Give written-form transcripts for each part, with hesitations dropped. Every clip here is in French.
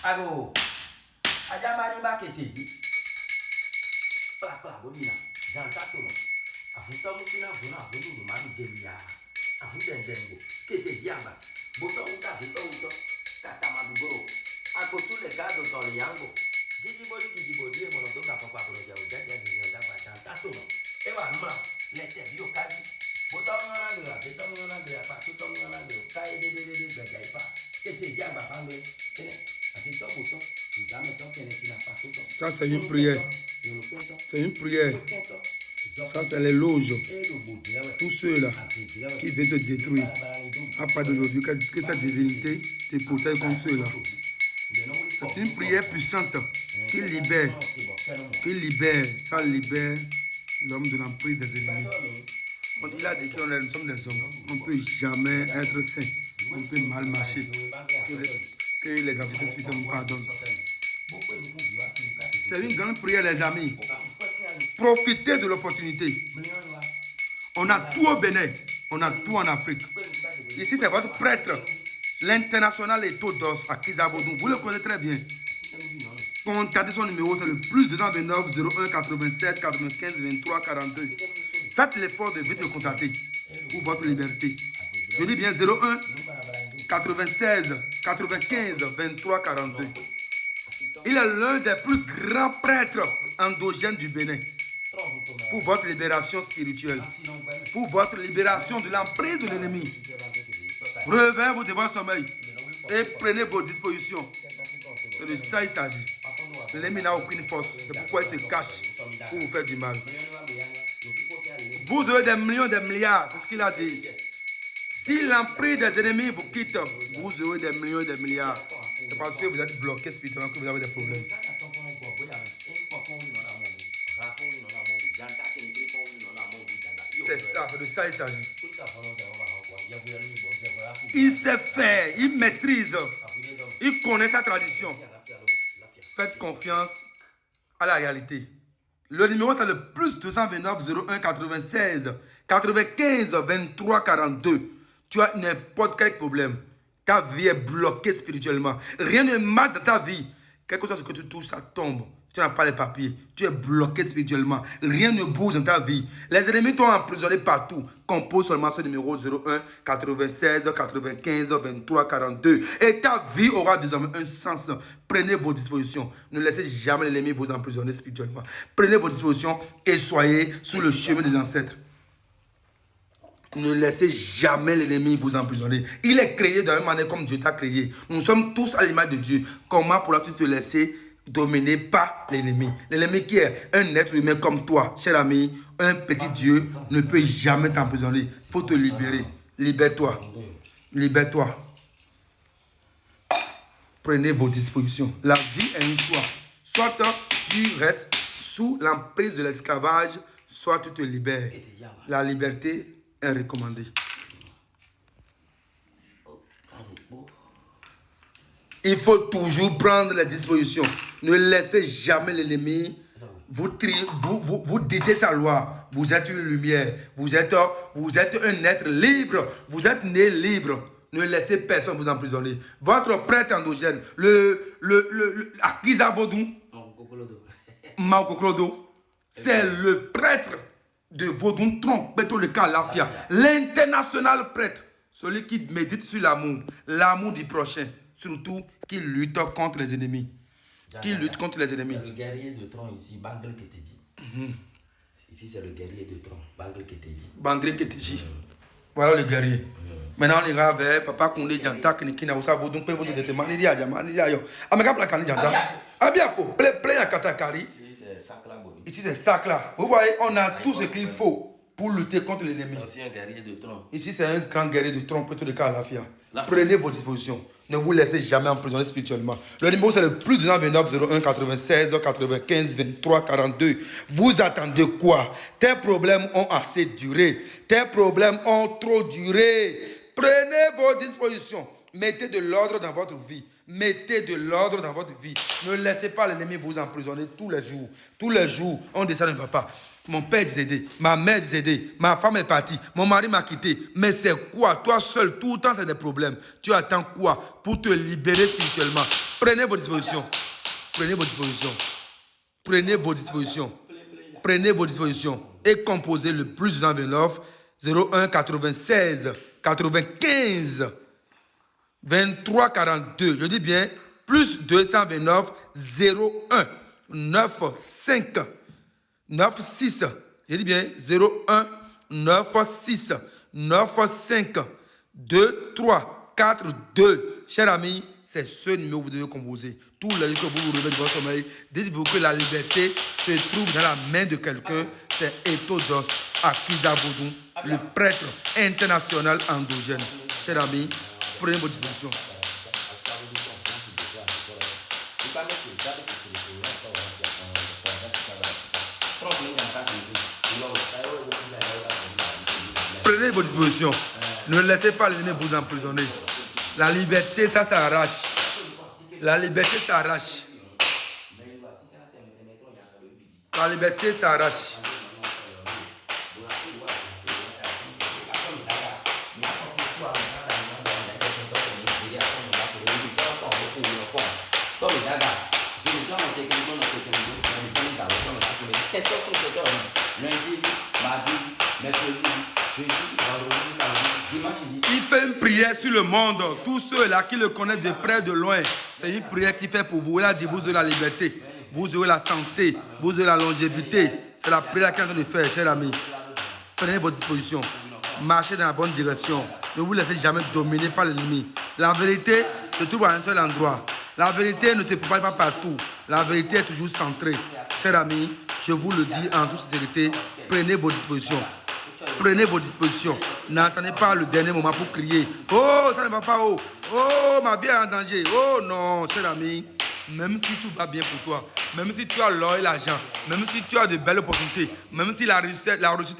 Ago. Ajamari Maketedi. Pla, bonina. Jantatono. Afuta musina, vuna, vunu, manu, gemia. Afuta ndengo. Kete diaba. Boto uta, uto. Kata madugoro. Ako tule gado toli yango. Gigi mono donga papa proja uja dia nyoda jantatono. Ewa numa. Lete bio kaji. Boto ngana gra, pa tuto ngana gra. Kai de gajaipa. Kete diaba pambe. Ça, c'est une prière. C'est une prière. Ça, c'est l'éloge. Tous ceux-là qui veulent te détruire, à part d'aujourd'hui, que cette divinité te protège contre ceux-là. C'est une prière puissante qui libère. Ça libère l'homme de l'emprise des ennemis. Il a dit que nous sommes des hommes. On ne peut jamais être saint. On peut mal marcher. Que les entités spirituelles nous pardonnent. C'est une grande prière, les amis. Profitez de l'opportunité. On a tout au Bénin. On a tout en Afrique. Ici, c'est votre prêtre. L'international Etodos à Kizavodou. Vous le connaissez très bien. Contactez son numéro, c'est le plus 229 01 96 95 23 42. Faites l'effort de vite le contacter pour votre liberté. Je dis bien 01 96 95 23 42. Il est l'un des plus grands prêtres endogènes du Bénin. Pour votre libération spirituelle. Pour votre libération de l'emprise de l'ennemi. Réveillez-vous devant le sommeil. Et prenez vos dispositions. C'est de ça il s'agit. L'ennemi n'a aucune force. C'est pourquoi il se cache pour vous faire du mal. Vous aurez des millions, des milliards. C'est ce qu'il a dit. Si l'emprise des ennemis vous quitte, vous aurez des millions, des milliards. C'est parce que vous êtes bloqué spirituellement que vous avez des problèmes. C'est ça, c'est de ça il s'agit. Il sait faire, il maîtrise, il connaît sa tradition. Faites confiance à la réalité. Le numéro c'est le plus 229 01 96 95 23 42. Tu as n'importe quel problème. Ta vie est bloquée spirituellement. Rien ne marche dans ta vie. Quelque chose que tu touches, ça tombe. Tu n'as pas les papiers. Tu es bloqué spirituellement. Rien ne bouge dans ta vie. Les ennemis t'ont emprisonné partout. Compose seulement ce numéro 01 96 95 23 42. Et ta vie aura désormais un sens. Prenez vos dispositions. Ne laissez jamais l'ennemi vous emprisonner spirituellement. Prenez vos dispositions et soyez sur le chemin des ancêtres. Ne laissez jamais l'ennemi vous emprisonner. Il est créé de la même manière comme Dieu t'a créé. Nous sommes tous à l'image de Dieu. Comment pourras-tu te laisser dominer par l'ennemi? L'ennemi qui est un être humain comme toi, cher ami, un petit Dieu, ne peut jamais t'emprisonner. Il faut te libérer. Libère-toi. Libère-toi. Prenez vos dispositions. La vie est un choix. Soit tu restes sous l'emprise de l'esclavage, soit tu te libères. La liberté est recommandé. Il faut toujours prendre les dispositions. Ne laissez jamais l'ennemi vous dicter sa loi. Vous êtes une lumière. Vous êtes un être libre. vous êtes né libre. Ne laissez personne vous emprisonner. Votre prêtre endogène, Akiza Vodou, Maokoklodo, c'est le prêtre de Vodou Trompeto le Kalafia, l'international prêtre, celui qui médite sur l'amour du prochain, surtout qui lutte contre les ennemis. Qui lutte contre les ennemis. C'est le guerrier de Tron ici, Bangle Keteji. Ici, c'est le guerrier de Tron, Bangle Keteji. Bangle Keteji. Voilà le guerrier. Maintenant, on ira vers Papa Koundé Djanta, qui n'a pas Vodou, peut vous dire, Manidia, yo. Amega Plakani Djanta. Ah bien, faut, plein à Katakari. Ici, c'est Sakla. Vous voyez, on a tout ce qu'il faut pour lutter contre l'ennemi. C'est aussi un guerrier de Tron. Ici, c'est un grand guerrier de Tron, peut-être le cas à la FIA. Prenez vos dispositions. Ne vous laissez jamais emprisonner spirituellement. Le numéro, c'est le plus 229 01 96 95 23 42. Vous attendez quoi? Tes problèmes ont assez duré. Tes problèmes ont trop duré. Prenez vos dispositions. Mettez de l'ordre dans votre vie. Mettez de l'ordre dans votre vie. Ne laissez pas l'ennemi vous emprisonner tous les jours. Tous les jours, on dit ça ne va pas. Mon père est décédé, ma mère est décédée, ma femme est partie, mon mari m'a quitté. Mais c'est quoi? Toi seul, tout le temps, tu as des problèmes. Tu attends quoi pour te libérer spirituellement? Prenez vos dispositions. Prenez vos dispositions. Prenez vos dispositions. Prenez vos dispositions et composez le plus 229 01 96 95 23 42. Je dis bien plus 229 01 95 96. Je dis bien 01 96 95 23 42. Chers amis, c'est ce numéro que vous devez composer. Tous les jours que vous vous réveillez de votre sommeil, dites-vous que la liberté se trouve dans la main de quelqu'un. C'est Etodos Akizavodou, le prêtre international endogène. Chers amis, prenez vos dispositions. Prenez vos dispositions. Ne laissez pas l'ennemi vous emprisonner. La liberté, ça s'arrache. La liberté s'arrache. La liberté s'arrache. Il fait une prière sur le monde. Tous ceux-là qui le connaissent de près, de loin, c'est une prière qu'il fait pour vous. Il a dit, vous aurez la liberté, vous aurez la santé, vous aurez la longévité. C'est la prière qu'il est en train de faire, chers amis. Prenez votre disposition. Marchez dans la bonne direction. Ne vous laissez jamais dominer par l'ennemi. La vérité se trouve à un seul endroit. La vérité ne se propage pas partout. La vérité est toujours centrée. Chers amis, je vous le dis en toute sincérité, prenez vos dispositions. Prenez vos dispositions. N'attendez pas le dernier moment pour crier. Oh, ça ne va pas. Oh, oh, ma vie est en danger. Oh non, cher ami. Même si tout va bien pour toi, même si tu as l'or et l'argent, même si tu as de belles opportunités, même si la réussite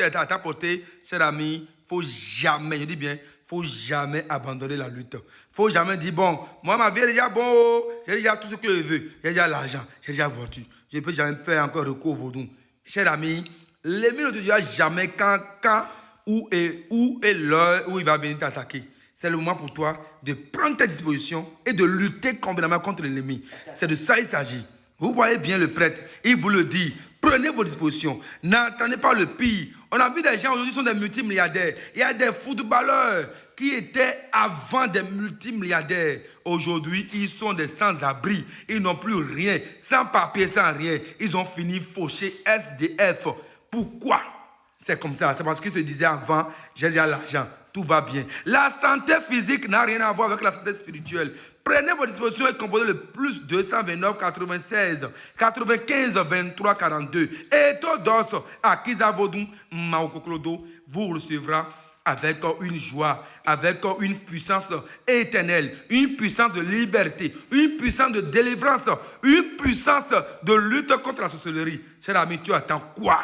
est à ta portée, cher ami, faut jamais, je dis bien, faut jamais abandonner la lutte. Faut jamais dire, bon, moi ma vie est déjà bon, j'ai déjà tout ce que je veux, j'ai déjà l'argent, j'ai déjà la voiture, je ne peux jamais faire encore recours au vaudou. Cher ami, l'ennemi ne te dira jamais quand où est l'heure où il va venir t'attaquer. C'est le moment pour toi de prendre tes dispositions et de lutter convenablement contre l'ennemi. C'est de ça qu'il s'agit. Vous voyez bien le prêtre, il vous le dit. Prenez vos dispositions. N'attendez pas le pire. On a vu des gens aujourd'hui qui sont des multimilliardaires. Il y a des footballeurs qui étaient avant des multimilliardaires. Aujourd'hui, ils sont des sans-abri. Ils n'ont plus rien. Sans papier, sans rien. Ils ont fini fauchés SDF. Pourquoi? C'est comme ça. C'est parce qu'ils se disaient avant, j'ai déjà l'argent. Tout va bien. La santé physique n'a rien à voir avec la santé spirituelle. Prenez vos dispositions et composez le plus 229 96 95 23 42. Et Todos à Kizavodou Maokoklodo vous recevra avec une joie, avec une puissance éternelle, une puissance de liberté, une puissance de délivrance, une puissance de lutte contre la sorcellerie. Cher ami, tu attends quoi?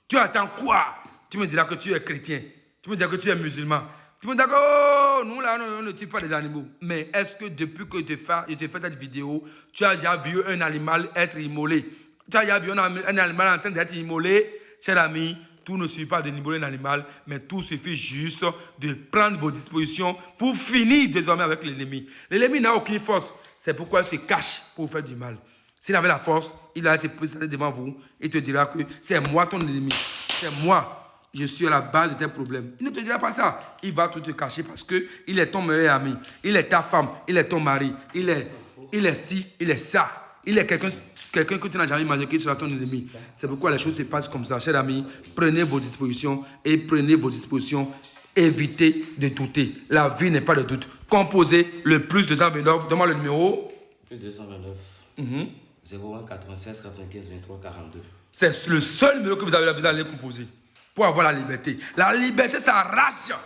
Tu attends quoi? Tu me diras que tu es chrétien. Tu me diras que tu es musulman. Tu me diras que oh, nous là, on ne tue pas des animaux. Mais est-ce que depuis que je te fais cette vidéo, tu as déjà vu un animal être immolé? Tu as déjà vu un animal en train d'être immolé? Cher ami, tout ne suffit pas d'immoler un animal, mais tout suffit juste de prendre vos dispositions pour finir désormais avec l'ennemi. L'ennemi n'a aucune force. C'est pourquoi il se cache pour vous faire du mal. S'il avait la force, il allait se présenter devant vous et te dira que c'est moi ton ennemi. C'est moi. Je suis à la base de tes problèmes. Il ne te dira pas ça. Il va tout te cacher parce qu'il est ton meilleur ami. Il est ta femme. Il est ton mari. Il est ci, il est ça. Il est quelqu'un que tu n'as jamais imaginé qui sera ton ennemi. C'est pourquoi les choses se passent comme ça. Chers amis, prenez vos dispositions et prenez vos dispositions. Évitez de douter. La vie n'est pas de doute. Composez le plus 229. Donne-moi le numéro. Plus 229. 01 96 95 23 42. C'est le seul numéro que vous allez composer pour avoir la liberté. La liberté s'arrache.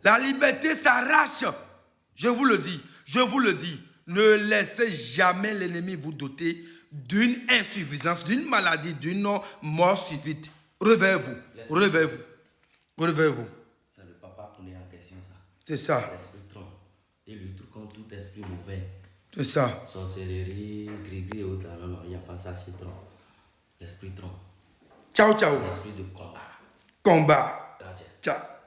La liberté s'arrache. Je vous le dis. Je vous le dis. Ne laissez jamais l'ennemi vous doter d'une insuffisance, d'une maladie, d'une mort subite. Réveillez-vous. Réveillez-vous. Réveillez-vous. C'est le papa qu'on est en question, ça. C'est ça. L'esprit trompe. Et lutte contre tout esprit mauvais. C'est ça. Sorcellerie, gris et autres. Non, il n'y a pas ça chez trompe. L'esprit trompe. Ciao, ciao. L'esprit de combat. Combat. Gracias. Ciao.